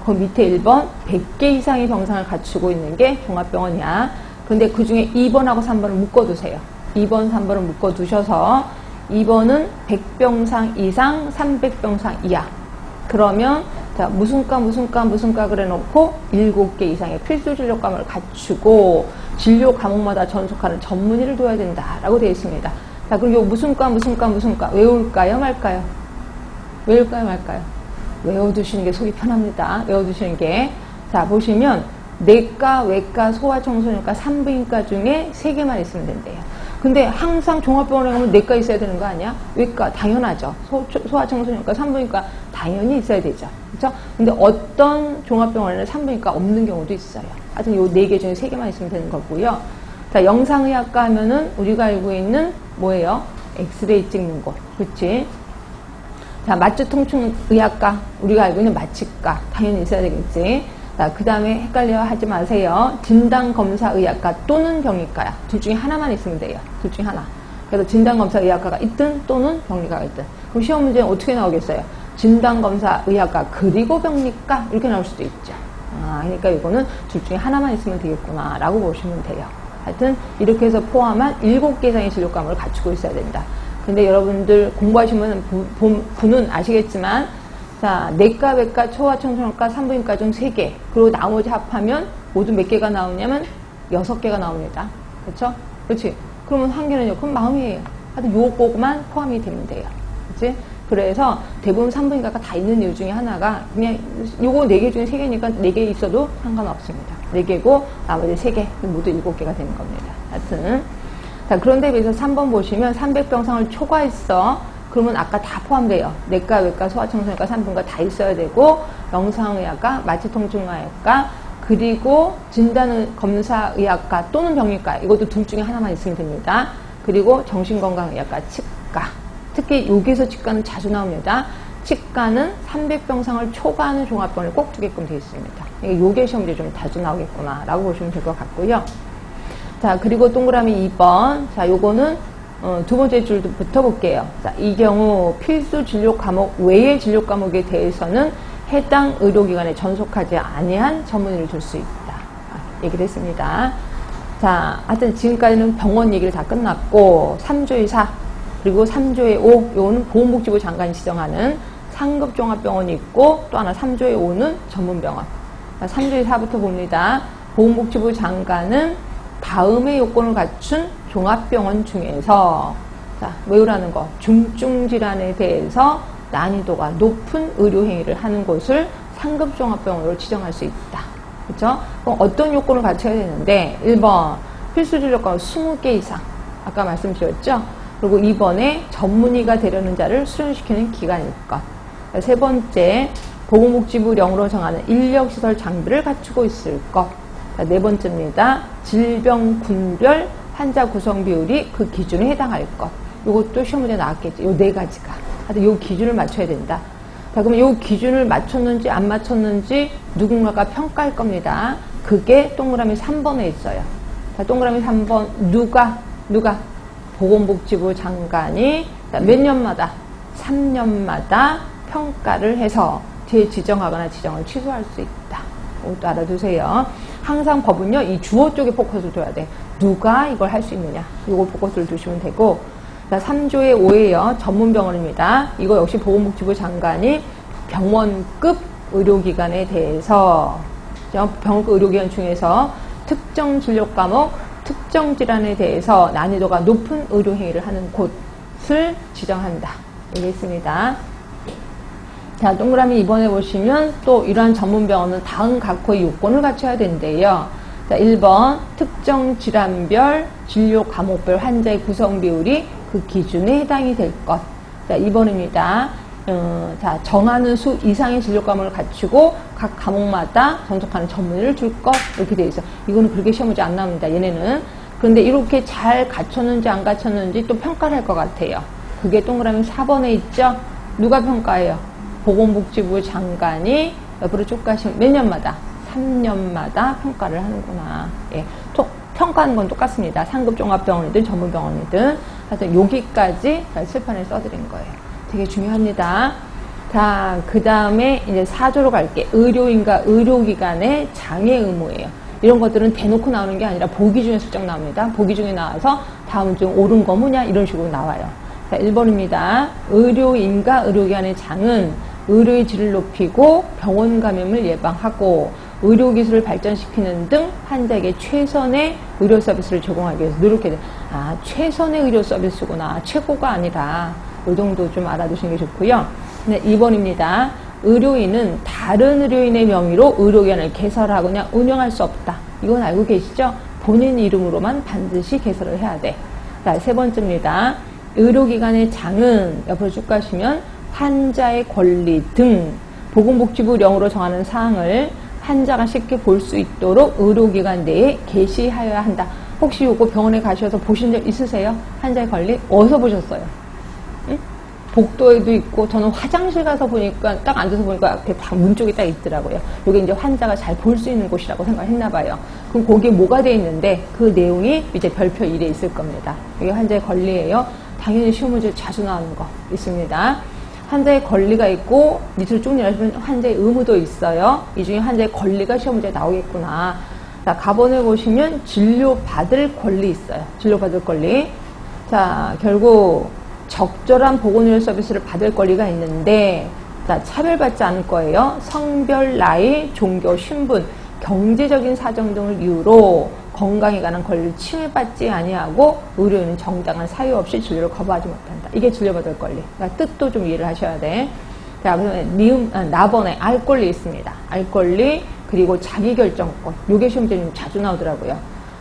Speaker 1: 그 밑에 1번 100개 이상의 병상을 갖추고 있는 게 종합병원이야. 근데 그 중에 2번하고 3번을 묶어두세요. 2번, 3번을 묶어두셔서 2번은 100병상 이상, 300병상 이하. 그러면 자, 무슨 과 그래 놓고 7개 이상의 필수 진료 과목을 갖추고 진료 과목마다 전속하는 전문의를 둬야 된다라고 되어 있습니다. 자, 그럼 요 무슨 과 외울까요, 말까요? 외울까요, 말까요? 외워두시는 게 속이 편합니다. 외워두시는 게. 자, 보시면 내과, 외과, 소아청소년과, 산부인과 중에 3개만 있으면 된대요. 근데 항상 종합병원에 가면 내과 있어야 되는 거 아니야? 외과 당연하죠. 소아청소년과, 산부인과 당연히 있어야 되죠. 그렇죠? 근데 어떤 종합병원에는 산부인과 없는 경우도 있어요. 하여튼 요 4개 중에 3개만 있으면 되는 거고요. 자, 영상의학과 하면은 우리가 알고 있는 뭐예요? 엑스레이 찍는 곳. 그렇지? 자, 마취통충의학과 우리가 알고 있는 마취과 당연히 있어야 되겠지. 자, 그 다음에 헷갈려 하지 마세요. 진단검사의학과 또는 병리과야. 둘 중에 하나만 있으면 돼요. 둘 중에 하나. 그래서 진단검사의학과가 있든 또는 병리과가 있든. 그럼 시험 문제는 어떻게 나오겠어요? 진단검사의학과 그리고 병리과 이렇게 나올 수도 있죠. 아, 그러니까 이거는 둘 중에 하나만 있으면 되겠구나 라고 보시면 돼요. 하여튼 이렇게 해서 포함한 7개 이상의 진료 과목을 갖추고 있어야 된다. 근데 여러분들 공부하시면 분은 아시겠지만 자, 내과, 외과, 소아청소년과, 산부인과 중 3개. 그리고 나머지 합하면 모두 몇 개가 나오냐면 6개가 나옵니다. 그렇죠? 그렇지? 그러면 한 개는요. 그럼 마음이에요. 하여튼 요거만 포함이 되면 돼요. 그렇지? 그래서 대부분 산부인과가 다 있는 이유 중에 하나가 그냥 요거 4개 중에 3개니까 4개 있어도 상관없습니다. 4개고 나머지 3개 모두 7개가 되는 겁니다. 하여튼 자, 그런데 비해서 3번 보시면 300병상을 초과했어. 그러면 아까 다 포함돼요. 내과, 외과, 소아청소년과, 산부인과 다 있어야 되고 영상의학과, 마취통충의학과, 그리고 진단검사의학과 또는 병리과 이것도 둘 중에 하나만 있으면 됩니다. 그리고 정신건강의학과, 치과. 특히 여기서 치과는 자주 나옵니다. 치과는 300병상을 초과하는 종합병원을 꼭 두게끔 되어 있습니다. 그러니까 요게 시험지에 좀 자주 나오겠구나 라고 보시면 될 것 같고요. 자, 그리고 동그라미 2번. 자, 요거는 두 번째 줄부터 볼게요. 자, 이 경우 필수 진료 과목 외의 진료 과목에 대해서는 해당 의료기관에 전속하지 아니한 전문의를 둘 수 있다. 얘기를 했습니다. 자, 하여튼 지금까지는 병원 얘기를 다 끝났고 3조의 4 그리고 3조의 5 요거는 보건복지부 장관이 지정하는 상급 종합병원이 있고 또 하나 3조의 5는 전문병원. 자, 3조의 4부터 봅니다. 보건복지부 장관은 다음의 요건을 갖춘 종합병원 중에서 자, 외우라는 거 중증질환에 대해서 난이도가 높은 의료행위를 하는 곳을 상급 종합병원으로 지정할 수 있다. 그렇죠? 그럼 어떤 요건을 갖춰야 되는데 1번 필수진료과 20개 이상 아까 말씀드렸죠? 그리고 2번에 전문의가 되려는 자를 수련시키는 기관일 것. 세 번째 보건복지부령으로 정하는 인력시설 장비를 갖추고 있을 것. 네 번째입니다. 질병 군별 환자 구성 비율이 그 기준에 해당할 것. 이것도 시험 문제 나왔겠죠. 요 4가지가. 하여튼 요 기준을 맞춰야 된다. 자, 그럼 요 기준을 맞췄는지 안 맞췄는지 누군가가 평가할 겁니다. 그게 동그라미 3번에 있어요. 자, 동그라미 3번 누가 보건복지부 장관이 몇 년마다 3년마다 평가를 해서 뒤에 지정하거나 지정을 취소할 수 있다. 이것도 알아두세요. 항상 법은요, 이 주어 쪽에 포커스를 둬야 돼. 누가 이걸 할 수 있느냐. 이거 포커스를 두시면 되고. 자, 3조의 5예요. 전문병원입니다. 이거 역시 보건복지부 장관이 병원급 의료기관에 대해서 병원과 의료기관 중에서 특정 진료 과목, 특정 질환에 대해서 난이도가 높은 의료 행위를 하는 곳을 지정한다. 여기 있습니다. 자, 동그라미 2번에 보시면 또 이러한 전문병원은 다음 각호의 요건을 갖춰야 된대요. 자, 1번 특정 질환별, 진료 과목별 환자의 구성 비율이 그 기준에 해당이 될 것. 자, 2번입니다. 자, 정하는 수 이상의 진료 과목을 갖추고 각 과목마다 전속하는 전문의를 줄 것. 이렇게 되어 있어. 이거는 그렇게 시험 문제 안 나옵니다. 얘네는. 그런데 이렇게 잘 갖췄는지 안 갖췄는지 또 평가를 할 것 같아요. 그게 동그라미 4번에 있죠? 누가 평가해요? 보건복지부 장관이 옆으로 쭉 가시면 몇 년마다? 3년마다 평가를 하는구나. 예. 평가하는 건 똑같습니다. 상급 종합병원이든 전문병원이든. 하여튼 여기까지 칠판에 써드린 거예요. 되게 중요합니다. 자, 그 다음에 이제 4조로 갈게. 의료인과 의료기관의 장애 의무예요. 이런 것들은 대놓고 나오는 게 아니라 보기 중에 슬쩍 나옵니다. 보기 중에 나와서 다음 중 옳은 거 뭐냐? 이런 식으로 나와요. 자, 1번입니다. 의료인과 의료기관의 장은 의료의 질을 높이고 병원 감염을 예방하고 의료기술을 발전시키는 등 환자에게 최선의 의료 서비스를 제공하기 위해서 노력해야 돼. 아, 최선의 의료 서비스구나. 최고가 아니다. 이 정도 좀 알아두시는 게 좋고요. 네, 2번입니다. 의료인은 다른 의료인의 명의로 의료기관을 개설하거나 운영할 수 없다. 이건 알고 계시죠? 본인 이름으로만 반드시 개설을 해야 돼. 자, 3번째입니다. 의료기관의 장은 옆으로 쭉 가시면 환자의 권리 등 보건복지부령으로 정하는 사항을 환자가 쉽게 볼 수 있도록 의료기관 내에 게시하여야 한다. 혹시 요거 병원에 가셔서 보신 적 있으세요? 환자의 권리? 어디서 보셨어요? 응? 복도에도 있고, 저는 화장실 가서 보니까, 딱 앉아서 보니까 앞에 다 문 쪽에 딱 있더라고요. 요게 이제 환자가 잘 볼 수 있는 곳이라고 생각했나봐요. 그럼 거기에 뭐가 돼 있는데, 그 내용이 이제 별표 1에 있을 겁니다. 이게 환자의 권리예요. 당연히 시험 문제 자주 나오는 거 있습니다. 환자의 권리가 있고, 밑으로 쭉 내려가시면 환자의 의무도 있어요. 이 중에 환자의 권리가 시험 문제에 나오겠구나. 자, 가번에 보시면 진료받을 권리 있어요. 진료받을 권리. 자, 결국 적절한 보건의료 서비스를 받을 권리가 있는데, 자, 차별받지 않을 거예요. 성별, 나이, 종교, 신분, 경제적인 사정 등을 이유로 건강에 관한 권리를 침해받지 아니하고 의료인은 정당한 사유 없이 진료를 거부하지 못한다. 이게 진료받을 권리. 그러니까 뜻도 좀 이해를 하셔야 돼. 자, 그러면 나번에 알 권리 있습니다. 알 권리 그리고 자기결정권. 요게 시험 문제 좀 자주 나오더라고요.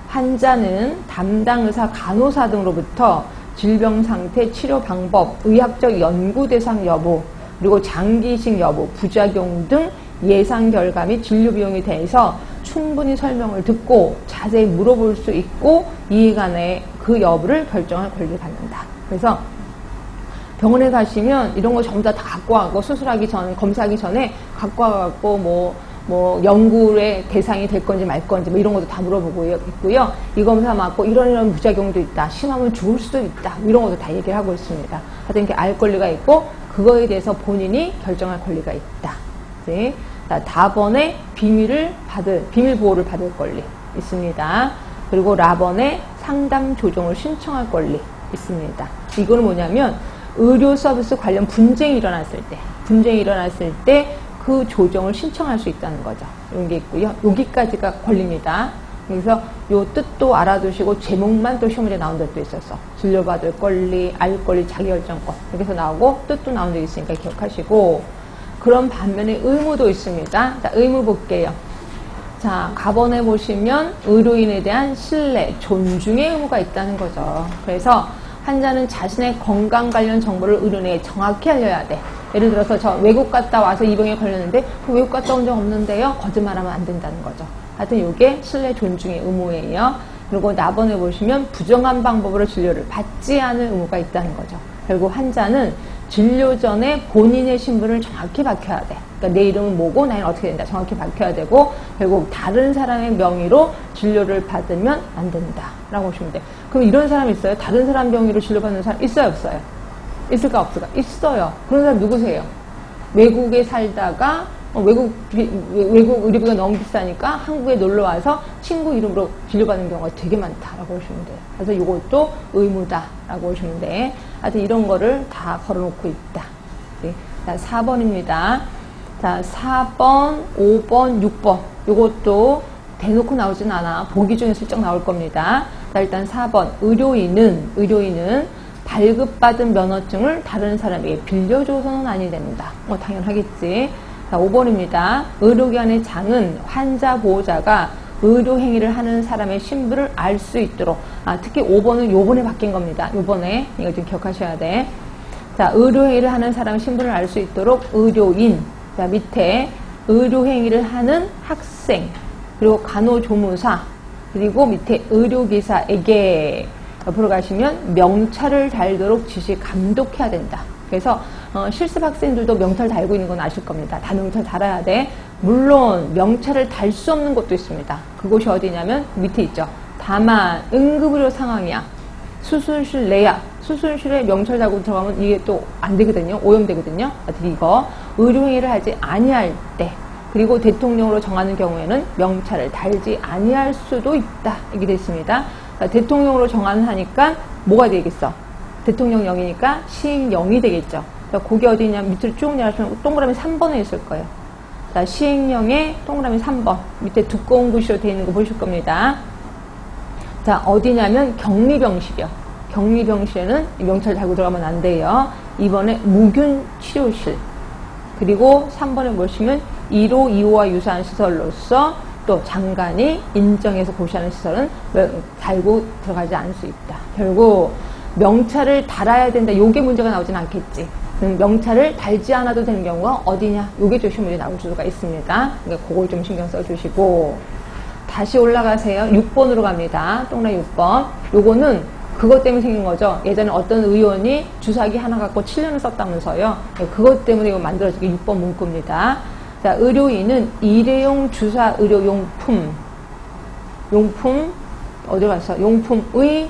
Speaker 1: 환자는 담당 의사, 간호사 등으로부터 질병 상태, 치료 방법, 의학적 연구 대상 여부, 그리고 장기이식 여부, 부작용 등 예상 결과 및 진료 비용에 대해서 충분히 설명을 듣고 자세히 물어볼 수 있고 이에 관해 그 여부를 결정할 권리를 갖는다. 그래서 병원에 가시면 이런 거 전부 다 갖고 와고 수술하기 전, 검사하기 전에 갖고 와갖고 뭐 연구의 대상이 될 건지 말 건지 뭐 이런 것도 다 물어보고 있고요. 이 검사 맞고 이런 부작용도 있다. 심하면 죽을 수도 있다. 이런 것도 다 얘기를 하고 있습니다. 하여튼 이렇게 알 권리가 있고 그거에 대해서 본인이 결정할 권리가 있다. 네. 자, 다번에 비밀 보호를 받을 권리 있습니다. 그리고 라번에 상담 조정을 신청할 권리 있습니다. 이거는 뭐냐면 의료 서비스 관련 분쟁이 일어났을 때 그 조정을 신청할 수 있다는 거죠. 이런 게 있고요. 여기까지가 권리입니다. 그래서 요 뜻도 알아두시고 제목만 또 시험 문제 나온 적도 있었어. 진료받을 권리, 알 권리, 자기결정권 이렇게 해서 나오고 뜻도 나온 적이 있으니까 기억하시고 그런 반면에 의무도 있습니다. 자, 의무 볼게요. 자, 가번에 보시면 의료인에 대한 신뢰, 존중의 의무가 있다는 거죠. 그래서 환자는 자신의 건강 관련 정보를 의료인에게 정확히 알려야 돼. 예를 들어서 저 외국 갔다 와서 이 병에 걸렸는데 외국 갔다 온 적 없는데요. 거짓말하면 안 된다는 거죠. 하여튼 이게 신뢰 존중의 의무예요. 그리고 나번에 보시면 부정한 방법으로 진료를 받지 않을 의무가 있다는 거죠. 결국 환자는 진료 전에 본인의 신분을 정확히 밝혀야 돼. 그러니까 내 이름은 뭐고 나는 어떻게 된다. 정확히 밝혀야 되고 결국 다른 사람의 명의로 진료를 받으면 안 된다. 라고 보시면 돼. 그럼 이런 사람 있어요? 다른 사람 명의로 진료받는 사람 있어요? 없어요? 있을까 없을까? 있어요. 그런 사람 누구세요? 외국에 살다가 외국 의료비가 너무 비싸니까 한국에 놀러와서 친구 이름으로 진료받는 경우가 되게 많다라고 보시면 돼요. 그래서 이것도 의무다라고 보시면 돼. 하여튼 이런 거를 다 걸어놓고 있다. 네. 자, 4번입니다. 자, 4번, 5번, 6번. 요것도 대놓고 나오진 않아. 보기 중에 슬쩍 나올 겁니다. 자, 일단 4번. 의료인은 발급받은 면허증을 다른 사람에게 빌려줘서는 아니 됩니다. 당연하겠지. 자, 5번입니다. 의료기관의 장은 환자 보호자가 의료행위를 하는 사람의 신분을 알 수 있도록. 특히 5번은 요번에 바뀐 겁니다. 요번에. 이거 좀 기억하셔야 돼. 자, 의료행위를 하는 사람의 신분을 알 수 있도록 의료인. 자, 밑에 의료행위를 하는 학생. 그리고 간호조무사. 그리고 밑에 의료기사에게 옆으로 가시면 명찰을 달도록 지시 감독해야 된다. 그래서 실습 학생들도 명찰 달고 있는 건 아실 겁니다. 다 명찰 달아야 돼. 물론 명찰을 달 수 없는 곳도 있습니다. 그곳이 어디냐면 밑에 있죠. 다만 응급의료 상황이야. 수술실 내야. 수술실에 명찰 달고 들어가면 이게 또 안 되거든요. 오염되거든요. 이거 의료행위를 하지 아니할 때 그리고 대통령으로 정하는 경우에는 명찰을 달지 아니할 수도 있다. 이게 됐습니다. 자, 대통령으로 정하는 하니까 뭐가 되겠어? 대통령령이니까 시행령이 되겠죠. 자, 그게 어디냐면 밑으로 쭉 내려가시면 동그라미 3번에 있을 거예요. 자, 시행령의 동그라미 3번. 밑에 두꺼운 글씨로 되어 있는 거 보실 겁니다. 자, 어디냐면 격리병실이요. 격리병실에는 명찰 달고 들어가면 안 돼요. 2번에 무균치료실. 그리고 3번에 보시면 1호, 2호와 유사한 시설로서 또 장관이 인정해서 고시하는 시설은 달고 들어가지 않을 수 있다. 결국 명찰을 달아야 된다. 요게 문제가 나오진 않겠지. 명찰을 달지 않아도 되는 경우가 어디냐? 요게 좀 시험에 나올 수가 있습니다. 그러니까 그걸 좀 신경 써주시고 다시 올라가세요. 6번으로 갑니다. 동그라미 6번. 요거는 그것 때문에 생긴 거죠. 예전에 어떤 의원이 주사기 하나 갖고 7년을 썼다면서요. 그것 때문에 이거 만들어진 게 6번 문구입니다. 자, 의료인은 일회용 주사 의료용품 어디 갔어? 용품의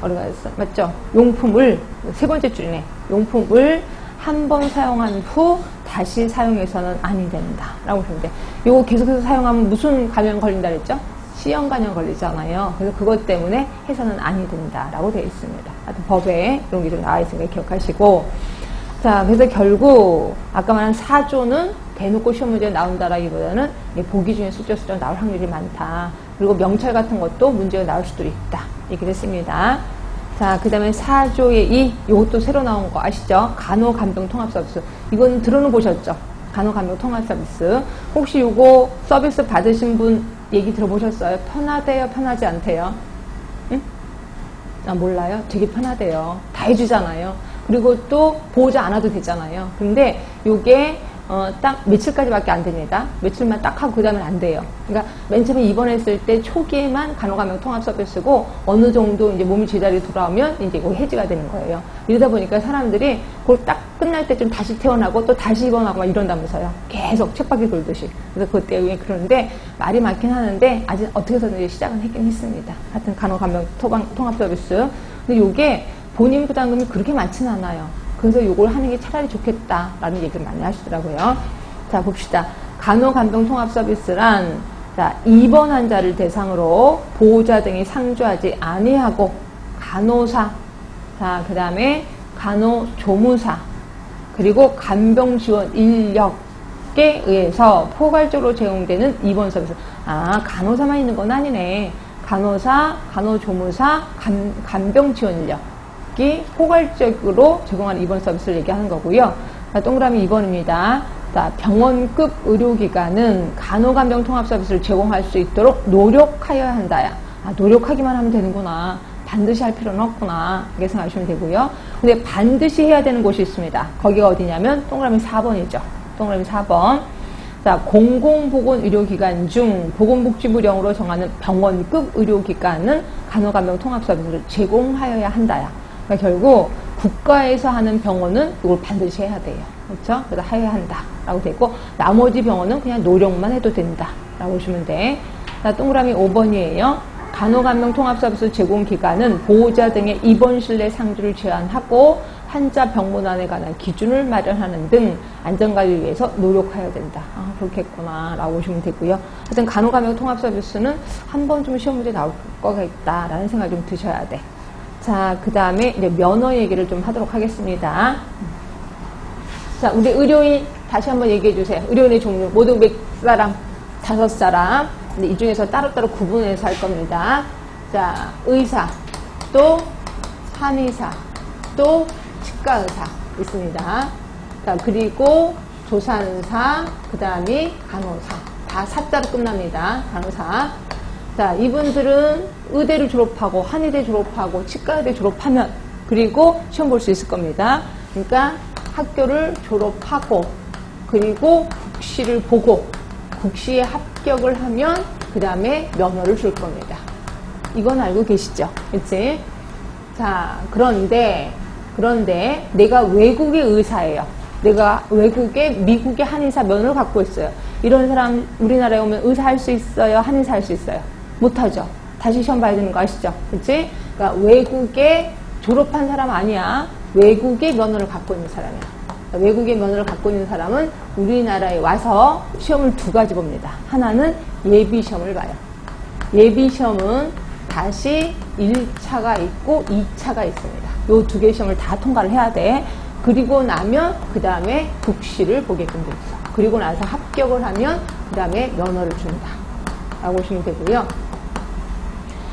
Speaker 1: 어디 갔어? 맞죠? 용품을 세 번째 줄이네. 용품을 한 번 사용한 후 다시 사용해서는 아니 된다. 라고 보시면 돼. 이거 계속해서 사용하면 무슨 감염 걸린다 그랬죠? C형 감염 걸리잖아요. 그래서 그것 때문에 해서는 아니 된다. 라고 되어 있습니다. 하여튼 법에 이런 게 좀 나와 있으니까 기억하시고. 자, 그래서 결국 아까 말한 4조는 대놓고 시험 문제에 나온다라기보다는 보기 중에 슬쩍슬쩍 나올 확률이 많다. 그리고 명찰 같은 것도 문제가 나올 수도 있다. 이렇게 됐습니다. 자, 그 다음에 4조의 2, 이것도 새로 나온 거 아시죠? 간호간병통합서비스. 이건 들어는 보셨죠? 간호간병통합서비스. 혹시 이거 서비스 받으신 분 얘기 들어보셨어요? 편하대요? 편하지 않대요? 응? 몰라요? 되게 편하대요. 다 해주잖아요. 그리고 또 보호자 안 와도 되잖아요. 근데 요게 딱 며칠까지밖에 안 됩니다. 며칠만 딱 하고 그 다음엔 안 돼요. 그러니까 맨 처음에 입원했을 때 초기에만 간호감염 통합 서비스고 어느 정도 이제 몸이 제자리에 돌아오면 이제 그거 해지가 되는 거예요. 이러다 보니까 사람들이 그걸 딱 끝날 때쯤 다시 퇴원하고 또 다시 입원하고 막 이런다면서요. 계속 쳇바퀴 돌듯이. 그래서 그때 그러는데 말이 많긴 하는데 아직 어떻게 해서든 시작은 했긴 했습니다. 하여튼 간호감염 통합 서비스. 근데 요게 본인 부담금이 그렇게 많지는 않아요. 그래서 요걸 하는 게 차라리 좋겠다라는 얘기를 많이 하시더라고요. 자, 봅시다. 간호간병통합 서비스란 자, 입원 환자를 대상으로 보호자 등이 상주하지 아니하고 간호사, 자, 그 다음에 간호조무사, 그리고 간병지원 인력에 의해서 포괄적으로 제공되는 입원 서비스. 간호사만 있는 건 아니네. 간호사, 간호조무사, 간병지원 인력. 포괄적으로 제공하는 입원 서비스를 얘기하는 거고요. 자, 동그라미 2번입니다. 자, 병원급 의료기관은 간호간병 통합 서비스를 제공할 수 있도록 노력하여야 한다야. 노력하기만 하면 되는구나. 반드시 할 필요는 없구나. 이렇게 생각하시면 되고요. 근데 반드시 해야 되는 곳이 있습니다. 거기가 어디냐면 동그라미 4번이죠. 동그라미 4번. 자, 공공보건의료기관 중 보건복지부령으로 정하는 병원급 의료기관은 간호간병 통합 서비스를 제공하여야 한다야. 그러니까 결국 국가에서 하는 병원은 이걸 반드시 해야 돼요. 그렇죠? 그래서 해야 한다라고 돼 있고 나머지 병원은 그냥 노력만 해도 된다라고 보시면 돼. 자, 동그라미 5번이에요. 간호간병 통합 서비스 제공 기관은 보호자 등의 입원실 내 상주를 제한하고 환자 병문안에 관한 기준을 마련하는 등 안전관리를 위해서 노력해야 된다. 그렇겠구나 라고 보시면 되고요. 하여튼 간호간병 통합 서비스는 한 번쯤 시험 문제 나올 거가 있다라는 생각이 좀 드셔야 돼. 자, 그 다음에 이제 면허 얘기를 좀 하도록 하겠습니다. 자, 우리 의료인 다시 한번 얘기해 주세요. 의료인의 종류 모두 몇 사람? 5사람. 근데 이 중에서 따로따로 구분해서 할 겁니다. 자, 의사, 또 한의사, 또 치과의사 있습니다. 자, 그리고 조산사, 그 다음이 간호사. 다 사자로 끝납니다. 간호사. 자, 이분들은 의대를 졸업하고 한의대 졸업하고 치과의대 졸업하면 그리고 시험 볼 수 있을 겁니다. 그러니까 학교를 졸업하고 그리고 국시를 보고 국시에 합격을 하면 그 다음에 면허를 줄 겁니다. 이건 알고 계시죠? 그치? 자, 그런데 내가 외국의 의사예요. 내가 외국의 미국의 한의사 면허를 갖고 있어요. 이런 사람 우리나라에 오면 의사 할 수 있어요? 한의사 할 수 있어요? 못하죠. 다시 시험 봐야 되는 거 아시죠? 그치? 그러니까 외국에 졸업한 사람 아니야. 외국의 면허를 갖고 있는 사람이야. 그러니까 외국의 면허를 갖고 있는 사람은 우리나라에 와서 시험을 2가지 봅니다. 하나는 예비시험을 봐요. 예비시험은 다시 1차가 있고 2차가 있습니다. 요 2개 시험을 다 통과를 해야 돼. 그리고 나면 그 다음에 국시를 보게끔 돼 있어. 그리고 나서 합격을 하면 그 다음에 면허를 준다 라고 보시면 되고요.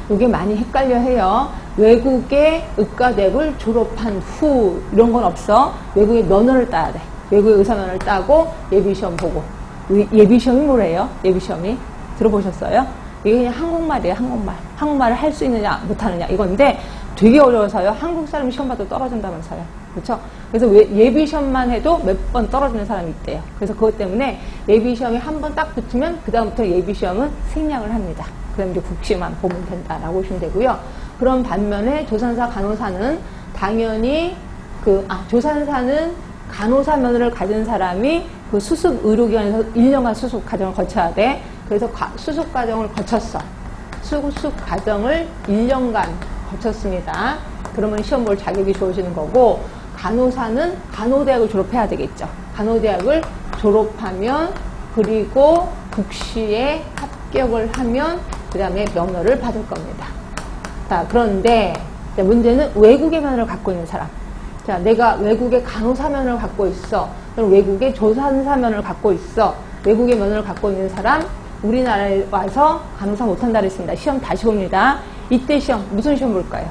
Speaker 1: 이게 많이 헷갈려 해요. 외국의 의과대학을 졸업한 후 이런 건 없어. 외국의 면허를 따야 돼. 외국의 의사 면허를 따고 예비시험 보고. 예비시험이 뭐래요? 예비시험이 들어보셨어요? 이게 그냥 한국말이에요. 한국말. 한국말을 할 수 있느냐 못하느냐 이건데 되게 어려워서요. 한국 사람이 시험 봐도 떨어진다면서요. 그렇죠? 그래서 예비시험만 해도 몇 번 떨어지는 사람이 있대요. 그래서 그것 때문에 예비시험이 한 번 딱 붙으면 그 다음부터 예비시험은 생략을 합니다. 그럼 이제 국시만 보면 된다라고 보시면 되고요. 그런 반면에 조산사, 간호사는 당연히 조산사는 간호사 면허를 가진 사람이 그 수습 의료기관에서 1년간 수습 과정을 거쳐야 돼. 그래서 수습 과정을 거쳤어. 수습 과정을 1년간 거쳤습니다. 그러면 시험 볼 자격이 주어지는 거고, 간호사는 간호대학을 졸업해야 되겠죠. 간호대학을 졸업하면 그리고 국시에 합격을 하면 그 다음에 면허를 받을 겁니다. 자, 그런데 문제는 외국의 면허를 갖고 있는 사람. 자, 내가 외국의 간호사 면허를 갖고 있어. 그럼 외국의 조산사 면허를 갖고 있어. 외국의 면허를 갖고 있는 사람, 우리나라에 와서 간호사 못한다 그랬습니다. 시험 다시 봅니다. 이때 시험, 무슨 시험 볼까요?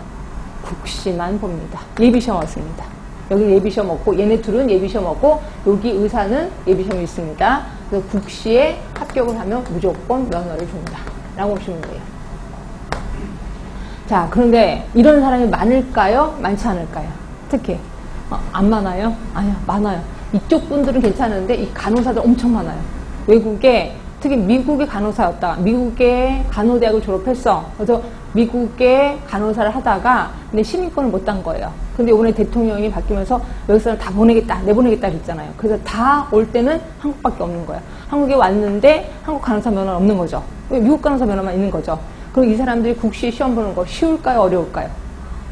Speaker 1: 국시만 봅니다. 예비시험 없습니다. 여기 예비시험 없고, 얘네 둘은 예비시험 없고, 여기 의사는 예비시험이 있습니다. 그래서 국시에 합격을 하면 무조건 면허를 준다 라고 보시면 돼요. 자, 그런데 이런 사람이 많을까요? 많지 않을까요? 특히 안 많아요? 아니요, 많아요. 이쪽 분들은 괜찮은데 이 간호사들 엄청 많아요. 외국에, 특히 미국의 간호사였다가 미국의 간호대학을 졸업했어. 그래서 미국의 간호사를 하다가 근데 시민권을 못 딴 거예요. 근데 이번에 대통령이 바뀌면서 외국 사람 다 보내겠다, 내보내겠다 그랬잖아요. 그래서 다 올 때는 한국밖에 없는 거예요. 한국에 왔는데 한국 간호사 면허는 없는 거죠. 미국 간호사 면허만 있는 거죠. 그럼 이 사람들이 국시 시험 보는 거 쉬울까요? 어려울까요?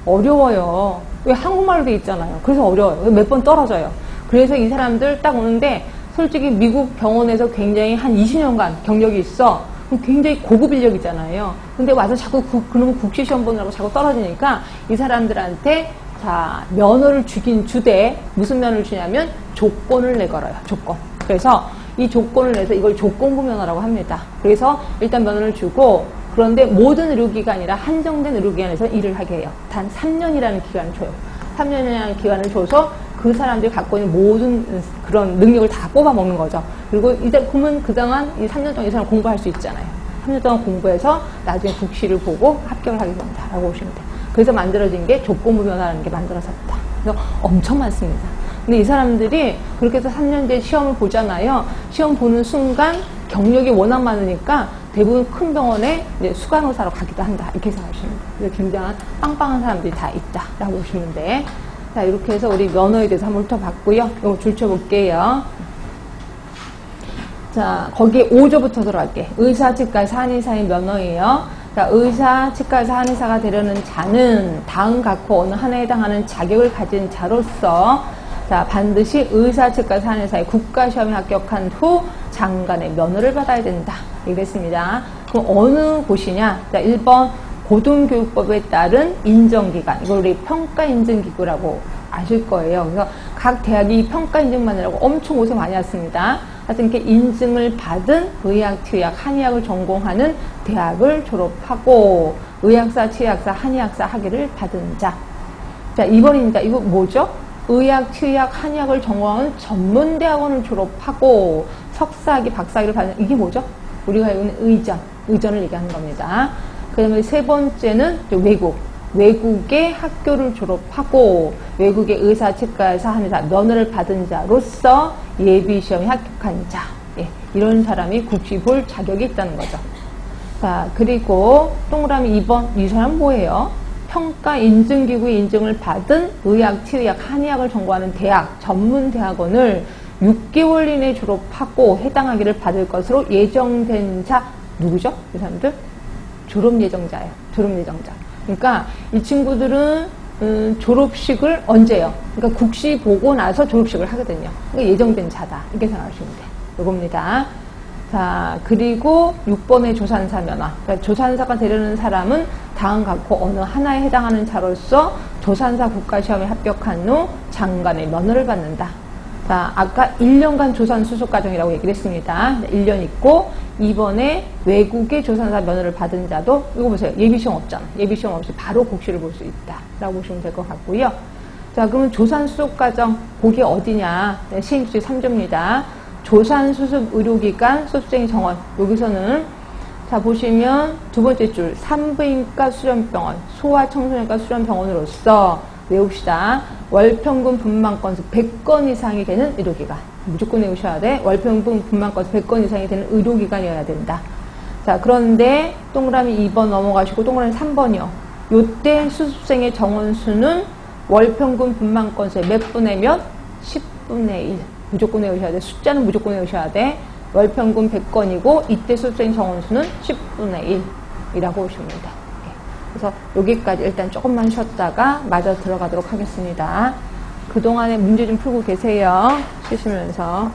Speaker 1: 어려워요. 왜 한국말로 돼 있잖아요. 그래서 어려워요. 몇 번 떨어져요. 그래서 이 사람들 딱 오는데 솔직히 미국 병원에서 굉장히 한 20년간 경력이 있어. 굉장히 고급 인력이잖아요. 근데 와서 자꾸 그놈의 국시 시험 보느라고 자꾸 떨어지니까 이 사람들한테 자, 면허를 주긴 주되 무슨 면허를 주냐면 조건을 내걸어요. 조건. 그래서 이 조건을 내서 이걸 조건부 면허라고 합니다. 그래서 일단 면허를 주고 그런데 모든 의료기관이라 한정된 의료기관에서 일을 하게 해요. 단 3년이라는 기간을 줘요. 3년이라는 기간을 줘서 그 사람들이 갖고 있는 모든 그런 능력을 다 뽑아먹는 거죠. 그리고 이제 그러면 그동안 이 3년 동안 이 사람 공부할 수 있잖아요. 3년 동안 공부해서 나중에 국시를 보고 합격을 하게 된다 라고 보시면 돼요. 그래서 만들어진 게 조건부 면허라는 게 만들어졌다. 그래서 엄청 많습니다. 근데 이 사람들이 그렇게 해서 3년째 시험을 보잖아요. 시험 보는 순간 경력이 워낙 많으니까 대부분 큰 병원에 이제 수간호사로 가기도 한다. 이렇게 생각하시면 돼요. 그래서 굉장한 빵빵한 사람들이 다 있다 라고 보시면 돼. 자, 이렇게 해서 우리 면허에 대해서 한번 훑어봤고요. 이거 줄쳐볼게요. 자, 거기에 5조부터 들어갈게. 의사, 치과의사, 한의사의 면허예요. 자, 의사, 치과의사, 한의사가 되려는 자는 다음 각호 어느 하나에 해당하는 자격을 가진 자로서 자, 반드시 의사, 치과의사, 한의사의 국가시험에 합격한 후 장관의 면허를 받아야 된다. 이랬습니다. 그럼 어느 곳이냐? 자, 1번 고등교육법에 따른 인정기관. 이걸 우리 평가인증기구라고 아실 거예요. 그래서 각 대학이 평가인증만이라고 엄청 고생 많이 했습니다. 하여튼 이렇게 인증을 받은 의학, 치의학, 한의학을 전공하는 대학을 졸업하고 의학사, 치의학사, 한의학사 학위를 받은 자. 자, 2번입니다. 이거 뭐죠? 의학, 치의학, 한의학을 전공하는 전문대학원을 졸업하고 석사학위, 박사학위를 받는 이게 뭐죠? 우리가 알고 있는 의전을 얘기하는 겁니다. 그 다음에 세 번째는 외국의 학교를 졸업하고 외국의 의사, 치과의사, 한의사 면허를 받은 자로서 예비시험에 합격한 자. 예, 이런 사람이 국시 볼 자격이 있다는 거죠. 자, 그리고 동그라미 2번. 이 사람 뭐예요? 평가 인증기구의 인증을 받은 의학, 치의학, 한의학을 전공하는 대학, 전문대학원을 6개월 이내에 졸업하고 해당 학위를 받을 것으로 예정된 자. 누구죠? 이 사람들? 졸업 예정자예요. 졸업 예정자. 그러니까 이 친구들은 졸업식을 언제요? 그러니까 국시 보고 나서 졸업식을 하거든요. 그러니까 예정된 자다. 이렇게 생각하시면 돼요. 요겁니다. 자, 그리고 6번의 조산사 면허. 그러니까 조산사가 되려는 사람은 다음 각호 어느 하나에 해당하는 자로서 조산사 국가시험에 합격한 후 장관의 면허를 받는다. 자, 아까 1년간 조산 수습 과정이라고 얘기를 했습니다. 1년 있고 2번에 외국의 조산사 면허를 받은 자도 이거 보세요. 예비시험 없잖아. 예비시험 없이 바로 국시를 볼 수 있다 라고 보시면 될 것 같고요. 자, 그러면 조산 수습 과정 거기 어디냐? 네, 시행규칙 3조입니다. 조산 수습 의료기관 수습생 정원. 여기서는 자 보시면 두 번째 줄 산부인과 수련병원, 소아청소년과 수련병원으로서 외웁시다. 월평균 분만 건수 100건 이상이 되는 의료기관. 무조건 외우셔야 돼. 월평균 분만 건수 100건 이상이 되는 의료기관이어야 된다. 자, 그런데 동그라미 2번 넘어가시고 동그라미 3번이요. 요때 수습생의 정원수는 월평균 분만 건수의 몇 분의 몇? 10분의 1. 무조건 외우셔야 돼. 숫자는 무조건 외우셔야 돼. 월평균 100건이고 이때 수습생 정원수는 10분의 1이라고 보시면 됩니다. 그래서 여기까지 일단 조금만 쉬었다가 마저 들어가도록 하겠습니다. 그동안에 문제 좀 풀고 계세요. 쉬시면서.